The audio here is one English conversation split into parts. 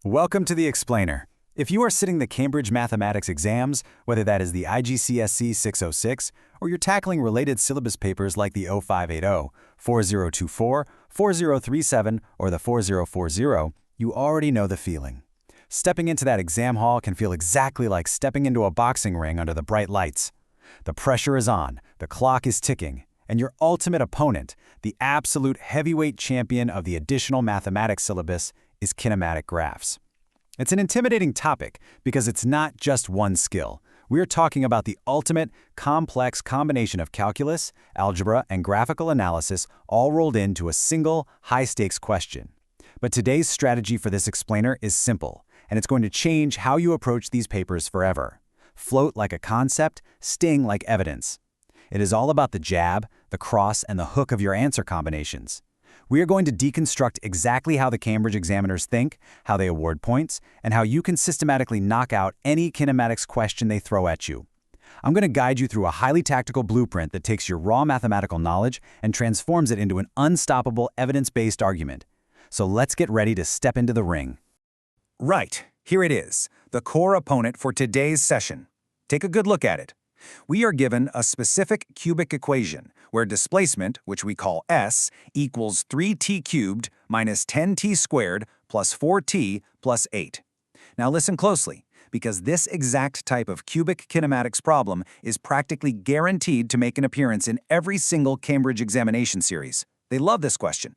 Welcome to the Explainer. If you are sitting the Cambridge Mathematics exams, whether that is the IGCSE 606 or you're tackling related syllabus papers like the 0580, 4024, 4037, or the 4040, you already know the feeling. Stepping into that exam hall can feel exactly like stepping into a boxing ring under the bright lights. The pressure is on, the clock is ticking, and your ultimate opponent, the absolute heavyweight champion of the additional mathematics syllabus, is kinematic graphs. It's an intimidating topic because it's not just one skill. We're talking about the ultimate, complex combination of calculus, algebra, and graphical analysis all rolled into a single, high-stakes question. But today's strategy for this explainer is simple, and it's going to change how you approach these papers forever. Float like a concept, sting like evidence. It is all about the jab, the cross, and the hook of your answer combinations. We are going to deconstruct exactly how the Cambridge examiners think, how they award points, and how you can systematically knock out any kinematics question they throw at you. I'm going to guide you through a highly tactical blueprint that takes your raw mathematical knowledge and transforms it into an unstoppable evidence-based argument. So let's get ready to step into the ring. Right, here it is, the core opponent for today's session. Take a good look at it. We are given a specific cubic equation where displacement, which we call S, equals 3t cubed minus 10t squared plus 4t plus 8. Now listen closely, because this exact type of cubic kinematics problem is practically guaranteed to make an appearance in every single Cambridge examination series. They love this question.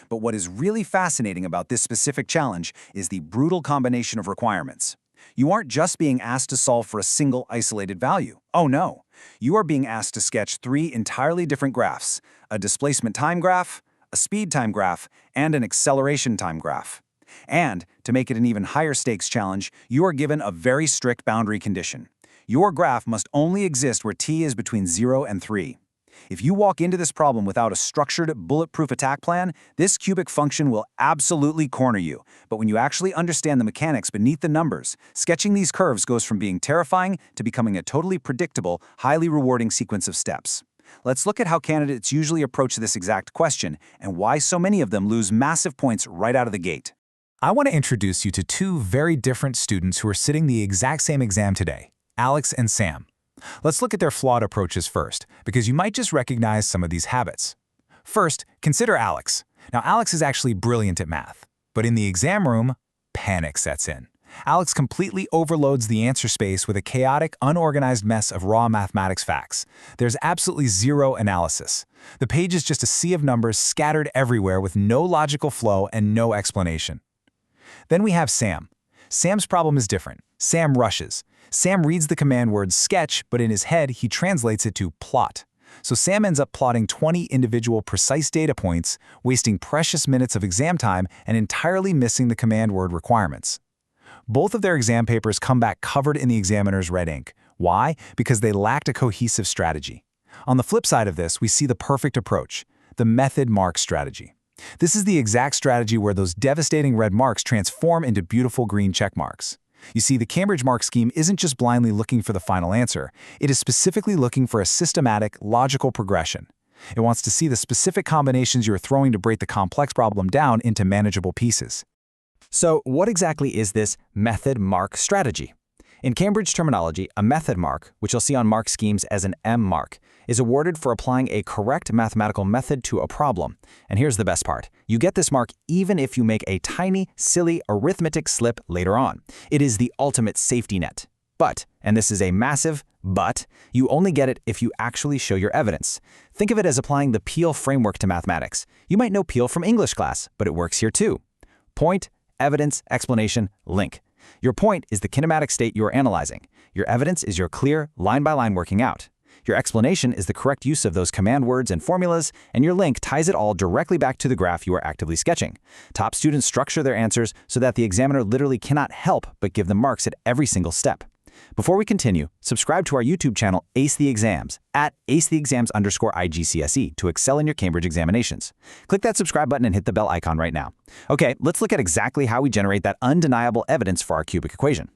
But what is really fascinating about this specific challenge is the brutal combination of requirements. You aren't just being asked to solve for a single isolated value. Oh no, you are being asked to sketch three entirely different graphs: a displacement time graph, a speed time graph, and an acceleration time graph. And to make it an even higher stakes challenge, you are given a very strict boundary condition. Your graph must only exist where t is between 0 and 3. If you walk into this problem without a structured, bulletproof attack plan, this cubic function will absolutely corner you. But when you actually understand the mechanics beneath the numbers, sketching these curves goes from being terrifying to becoming a totally predictable, highly rewarding sequence of steps. Let's look at how candidates usually approach this exact question and why so many of them lose massive points right out of the gate. I want to introduce you to two very different students who are sitting the exact same exam today, Alex and Sam. Let's look at their flawed approaches first, because you might just recognize some of these habits. First, consider Alex. Now, Alex is actually brilliant at math, but in the exam room, panic sets in. Alex completely overloads the answer space with a chaotic, unorganized mess of raw mathematics facts. There's absolutely zero analysis. The page is just a sea of numbers scattered everywhere with no logical flow and no explanation. Then we have Sam. Sam's problem is different. Sam rushes. Sam reads the command word sketch, but in his head, he translates it to plot. So Sam ends up plotting 20 individual precise data points, wasting precious minutes of exam time and entirely missing the command word requirements. Both of their exam papers come back covered in the examiner's red ink. Why? Because they lacked a cohesive strategy. On the flip side of this, we see the perfect approach, the method mark strategy. This is the exact strategy where those devastating red marks transform into beautiful green check marks. You see, the Cambridge mark scheme isn't just blindly looking for the final answer. It is specifically looking for a systematic, logical progression. It wants to see the specific combinations you are throwing to break the complex problem down into manageable pieces. So what exactly is this method mark strategy? In Cambridge terminology, a method mark, which you'll see on mark schemes as an M mark, is awarded for applying a correct mathematical method to a problem. And here's the best part. You get this mark even if you make a tiny, silly arithmetic slip later on. It is the ultimate safety net. But, and this is a massive but, you only get it if you actually show your evidence. Think of it as applying the Peel framework to mathematics. You might know Peel from English class, but it works here too. Point, evidence, explanation, link. Your point is the kinematic state you are analyzing. Your evidence is your clear, line-by-line working out. Your explanation is the correct use of those command words and formulas, and your link ties it all directly back to the graph you are actively sketching. Top students structure their answers so that the examiner literally cannot help but give them marks at every single step. Before we continue, subscribe to our YouTube channel, Ace the Exams, at acetheexams_IGCSE to excel in your Cambridge examinations. Click that subscribe button and hit the bell icon right now. Okay, let's look at exactly how we generate that undeniable evidence for our cubic equation.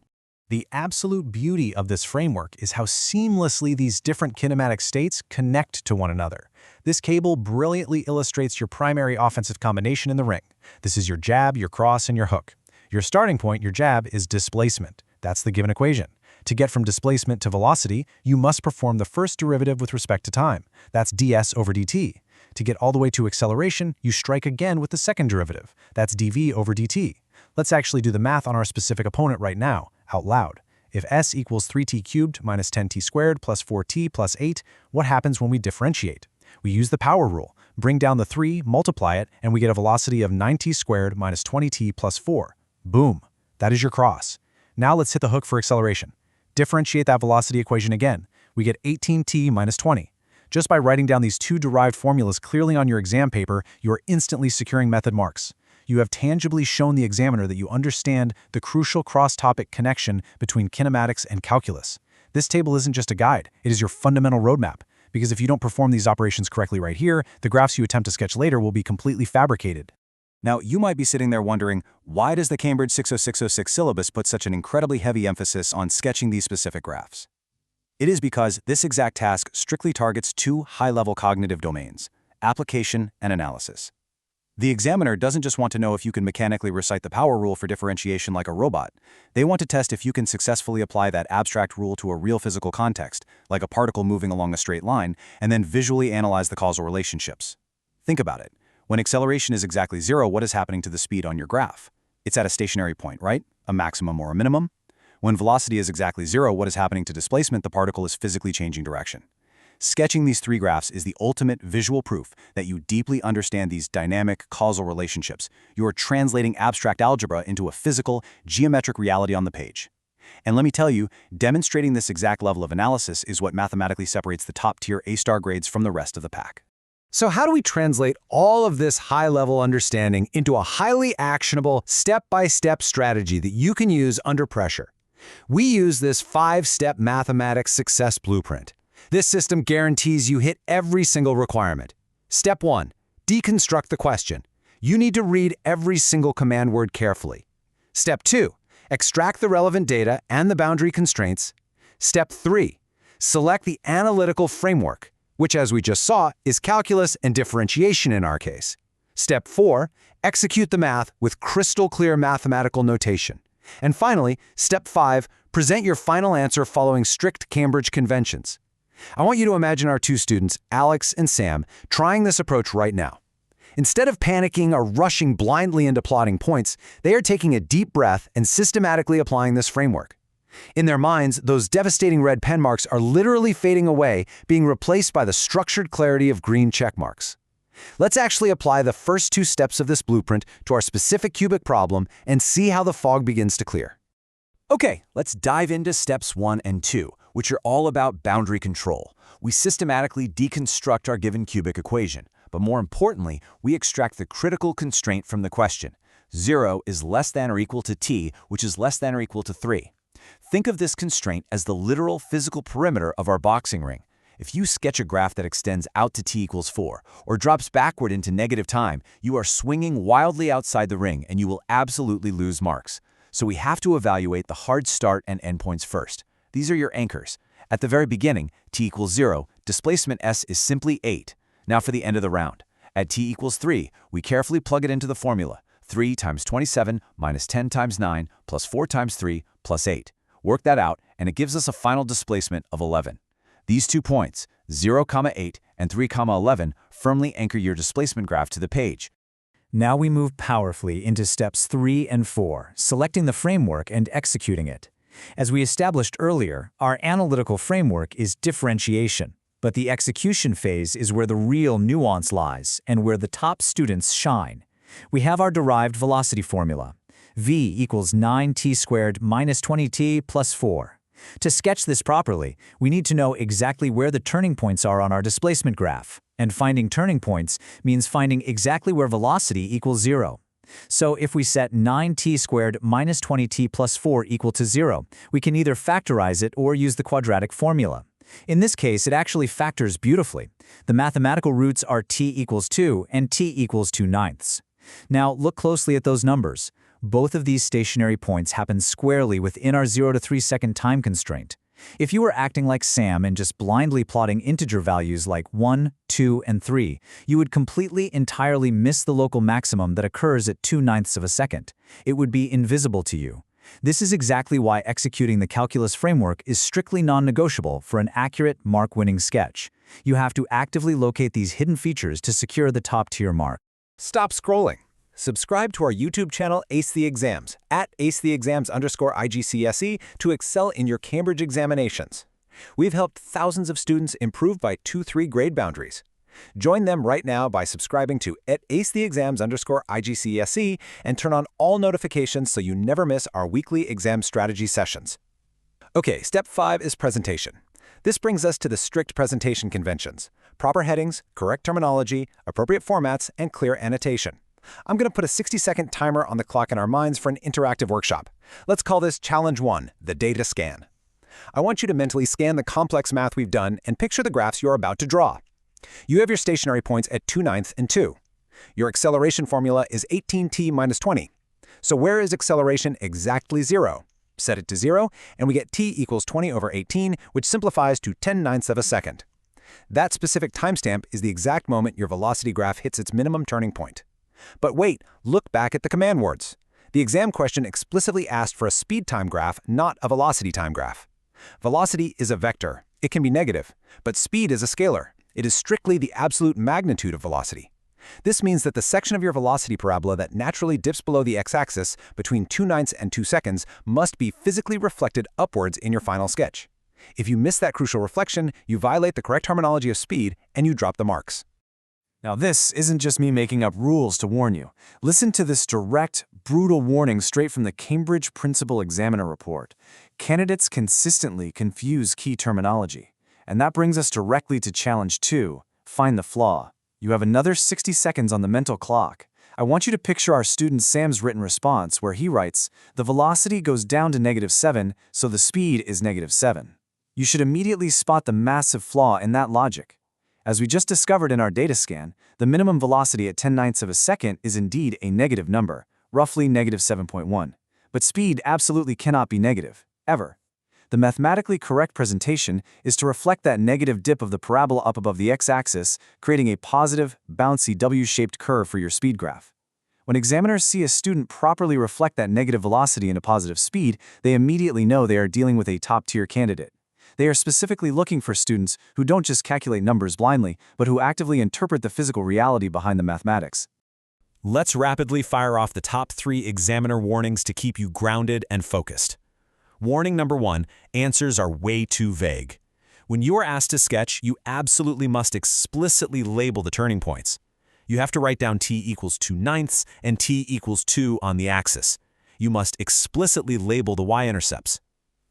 The absolute beauty of this framework is how seamlessly these different kinematic states connect to one another. This cable brilliantly illustrates your primary offensive combination in the ring. This is your jab, your cross, and your hook. Your starting point, your jab, is displacement. That's the given equation. To get from displacement to velocity, you must perform the first derivative with respect to time. That's ds over dt. To get all the way to acceleration, you strike again with the second derivative. That's dv over dt. Let's actually do the math on our specific opponent right now, out loud. If s equals 3t cubed minus 10t squared plus 4t plus 8, what happens when we differentiate? We use the power rule, bring down the 3, multiply it, and we get a velocity of 9t squared minus 20t plus 4. Boom. That is your cross. Now let's hit the hook for acceleration. Differentiate that velocity equation again. We get 18t minus 20. Just by writing down these two derived formulas clearly on your exam paper, you are instantly securing method marks. You have tangibly shown the examiner that you understand the crucial cross-topic connection between kinematics and calculus. This table isn't just a guide, it is your fundamental roadmap, because if you don't perform these operations correctly right here, the graphs you attempt to sketch later will be completely fabricated. Now, you might be sitting there wondering, why does the Cambridge 60606 syllabus put such an incredibly heavy emphasis on sketching these specific graphs? It is because this exact task strictly targets two high-level cognitive domains, application and analysis. The examiner doesn't just want to know if you can mechanically recite the power rule for differentiation like a robot. They want to test if you can successfully apply that abstract rule to a real physical context, like a particle moving along a straight line, and then visually analyze the causal relationships. Think about it. When acceleration is exactly 0, what is happening to the speed on your graph? It's at a stationary point, right? A maximum or a minimum? When velocity is exactly 0, what is happening to displacement? The particle is physically changing direction. Sketching these three graphs is the ultimate visual proof that you deeply understand these dynamic causal relationships. You are translating abstract algebra into a physical, geometric reality on the page. And let me tell you, demonstrating this exact level of analysis is what mathematically separates the top-tier A-star grades from the rest of the pack. So how do we translate all of this high-level understanding into a highly actionable, step-by-step strategy that you can use under pressure? We use this 5-step mathematics success blueprint. This system guarantees you hit every single requirement. Step 1. Deconstruct the question. You need to read every single command word carefully. Step 2. Extract the relevant data and the boundary constraints. Step 3. Select the analytical framework, which, as we just saw, is calculus and differentiation in our case. Step 4. Execute the math with crystal clear mathematical notation. And finally, Step 5. Present your final answer following strict Cambridge conventions. I want you to imagine our two students, Alex and Sam, trying this approach right now. Instead of panicking or rushing blindly into plotting points, they are taking a deep breath and systematically applying this framework. In their minds, those devastating red pen marks are literally fading away, being replaced by the structured clarity of green check marks. Let's actually apply the first two steps of this blueprint to our specific cubic problem and see how the fog begins to clear. Okay, let's dive into steps 1 and 2, which are all about boundary control. We systematically deconstruct our given cubic equation, but more importantly, we extract the critical constraint from the question. 0 is less than or equal to t, which is less than or equal to 3. Think of this constraint as the literal physical perimeter of our boxing ring. If you sketch a graph that extends out to t equals 4, or drops backward into negative time, you are swinging wildly outside the ring and you will absolutely lose marks. So we have to evaluate the hard start and endpoints first. These are your anchors. At the very beginning, t equals 0, displacement s is simply 8. Now for the end of the round. At t equals 3, we carefully plug it into the formula. 3 times 27 minus 10 times 9 plus 4 times 3 plus 8. Work that out, and it gives us a final displacement of 11. These 2 points, 0, 8 and 3, 11, firmly anchor your displacement graph to the page. Now we move powerfully into steps 3 and 4, selecting the framework and executing it. As we established earlier, our analytical framework is differentiation, but the execution phase is where the real nuance lies and where the top students shine. We have our derived velocity formula. V equals 9t squared minus 20t plus 4. To sketch this properly, we need to know exactly where the turning points are on our displacement graph. And finding turning points means finding exactly where velocity equals 0. So if we set 9t squared minus 20t plus 4 equal to 0, we can either factorize it or use the quadratic formula. In this case, it actually factors beautifully. The mathematical roots are t equals 2 and t equals 2/9. Now look closely at those numbers. Both of these stationary points happen squarely within our 0 to 3 second time constraint. If you were acting like Sam and just blindly plotting integer values like 1, 2, and 3, you would entirely miss the local maximum that occurs at 2/9 of a second. It would be invisible to you. This is exactly why executing the calculus framework is strictly non-negotiable for an accurate, mark-winning sketch. You have to actively locate these hidden features to secure the top-tier mark. Stop scrolling. Subscribe to our YouTube channel, Ace the Exams, at @acetheexams_IGCSE to excel in your Cambridge examinations. We've helped thousands of students improve by 2-3 grade boundaries. Join them right now by subscribing to @acetheexams_IGCSE and turn on all notifications so you never miss our weekly exam strategy sessions. Okay, step 5 is presentation. This brings us to the strict presentation conventions: proper headings, correct terminology, appropriate formats, and clear annotation. I'm going to put a 60-second timer on the clock in our minds for an interactive workshop. Let's call this Challenge 1, the data scan. I want you to mentally scan the complex math we've done and picture the graphs you're about to draw. You have your stationary points at 2/9 and 2. Your acceleration formula is 18t minus 20. So where is acceleration exactly 0? Set it to 0, and we get t equals 20 over 18, which simplifies to 10/9 of a second. That specific timestamp is the exact moment your velocity graph hits its minimum turning point. But wait, look back at the command words. The exam question explicitly asked for a speed time graph, not a velocity time graph. Velocity is a vector. It can be negative, but speed is a scalar. It is strictly the absolute magnitude of velocity. This means that the section of your velocity parabola that naturally dips below the x-axis between 2/9 and 2 seconds must be physically reflected upwards in your final sketch. If you miss that crucial reflection, you violate the correct terminology of speed and you drop the marks. Now this isn't just me making up rules to warn you. Listen to this direct, brutal warning straight from the Cambridge Principal Examiner report. Candidates consistently confuse key terminology. And that brings us directly to Challenge 2, find the flaw. You have another 60 seconds on the mental clock. I want you to picture our student Sam's written response where he writes, the velocity goes down to -7, so the speed is -7. You should immediately spot the massive flaw in that logic. As we just discovered in our data scan, the minimum velocity at 10/9 of a second is indeed a negative number, roughly -7.1. But speed absolutely cannot be negative, ever. The mathematically correct presentation is to reflect that negative dip of the parabola up above the x-axis, creating a positive, bouncy W-shaped curve for your speed graph. When examiners see a student properly reflect that negative velocity into positive speed, they immediately know they are dealing with a top-tier candidate. They are specifically looking for students who don't just calculate numbers blindly, but who actively interpret the physical reality behind the mathematics. Let's rapidly fire off the top 3 examiner warnings to keep you grounded and focused. Warning number 1, answers are way too vague. When you are asked to sketch, you absolutely must explicitly label the turning points. You have to write down t equals 2/9 and t equals 2 on the axis. You must explicitly label the y-intercepts.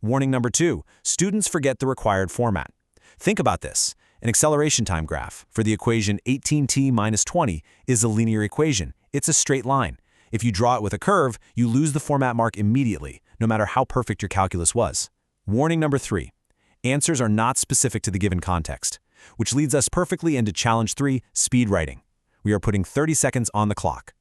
Warning number 2, students forget the required format. Think about this. An acceleration time graph for the equation 18t minus 20 is a linear equation. It's a straight line. If you draw it with a curve, you lose the format mark immediately, no matter how perfect your calculus was. Warning number 3, answers are not specific to the given context, which leads us perfectly into Challenge 3, speed writing. We are putting 30 seconds on the clock.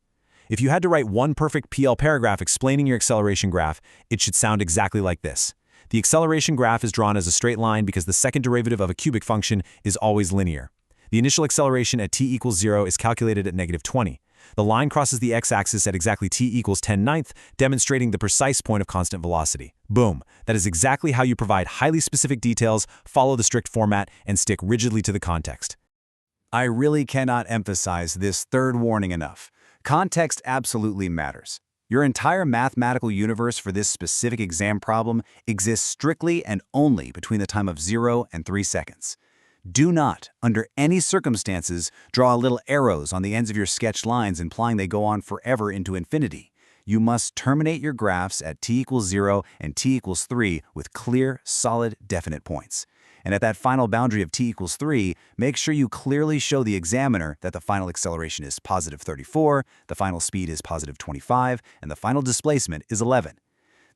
If you had to write one perfect PL paragraph explaining your acceleration graph, it should sound exactly like this. The acceleration graph is drawn as a straight line because the second derivative of a cubic function is always linear. The initial acceleration at t equals 0 is calculated at -20. The line crosses the x-axis at exactly t equals 10/9, demonstrating the precise point of constant velocity. Boom! That is exactly how you provide highly specific details, follow the strict format, and stick rigidly to the context. I really cannot emphasize this third warning enough. Context absolutely matters. Your entire mathematical universe for this specific exam problem exists strictly and only between the time of 0 and 3 seconds. Do not, under any circumstances, draw little arrows on the ends of your sketched lines implying they go on forever into infinity. You must terminate your graphs at t equals 0 and t equals 3 with clear, solid, definite points. And at that final boundary of t equals 3, make sure you clearly show the examiner that the final acceleration is +34, the final speed is +25, and the final displacement is 11.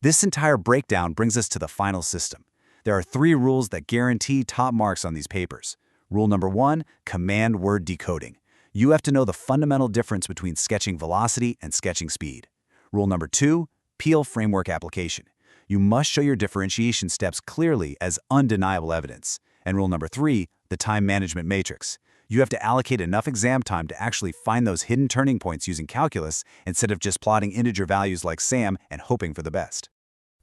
This entire breakdown brings us to the final system. There are 3 rules that guarantee top marks on these papers. Rule number 1, command word decoding. You have to know the fundamental difference between sketching velocity and sketching speed. Rule number 2, Peel framework application. You must show your differentiation steps clearly as undeniable evidence. And rule number 3, the time management matrix. You have to allocate enough exam time to actually find those hidden turning points using calculus instead of just plotting integer values like Sam and hoping for the best.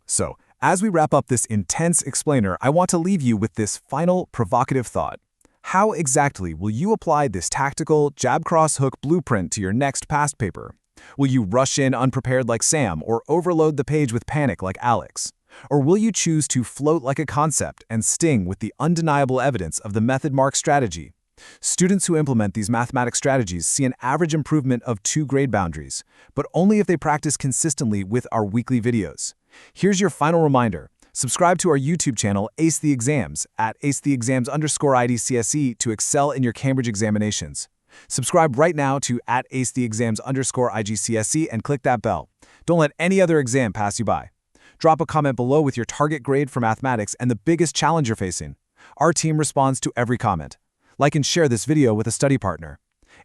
So, as we wrap up this intense explainer, I want to leave you with this final provocative thought. How exactly will you apply this tactical jab-cross-hook blueprint to your next past paper? Will you rush in unprepared like Sam or overload the page with panic like Alex? Or will you choose to float like a concept and sting with the undeniable evidence of the method mark strategy? Students who implement these mathematics strategies see an average improvement of 2 grade boundaries, but only if they practice consistently with our weekly videos. Here's your final reminder. Subscribe to our YouTube channel, Ace the Exams, at acetheexams_IGCSE to excel in your Cambridge examinations. Subscribe right now to at acetheexams_IGCSE and click that bell. Don't let any other exam pass you by. Drop a comment below with your target grade for mathematics and the biggest challenge you're facing. Our team responds to every comment. Like and share this video with a study partner.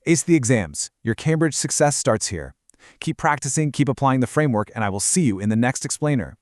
Ace the Exams, your Cambridge success starts here. Keep practicing, keep applying the framework, and I will see you in the next explainer.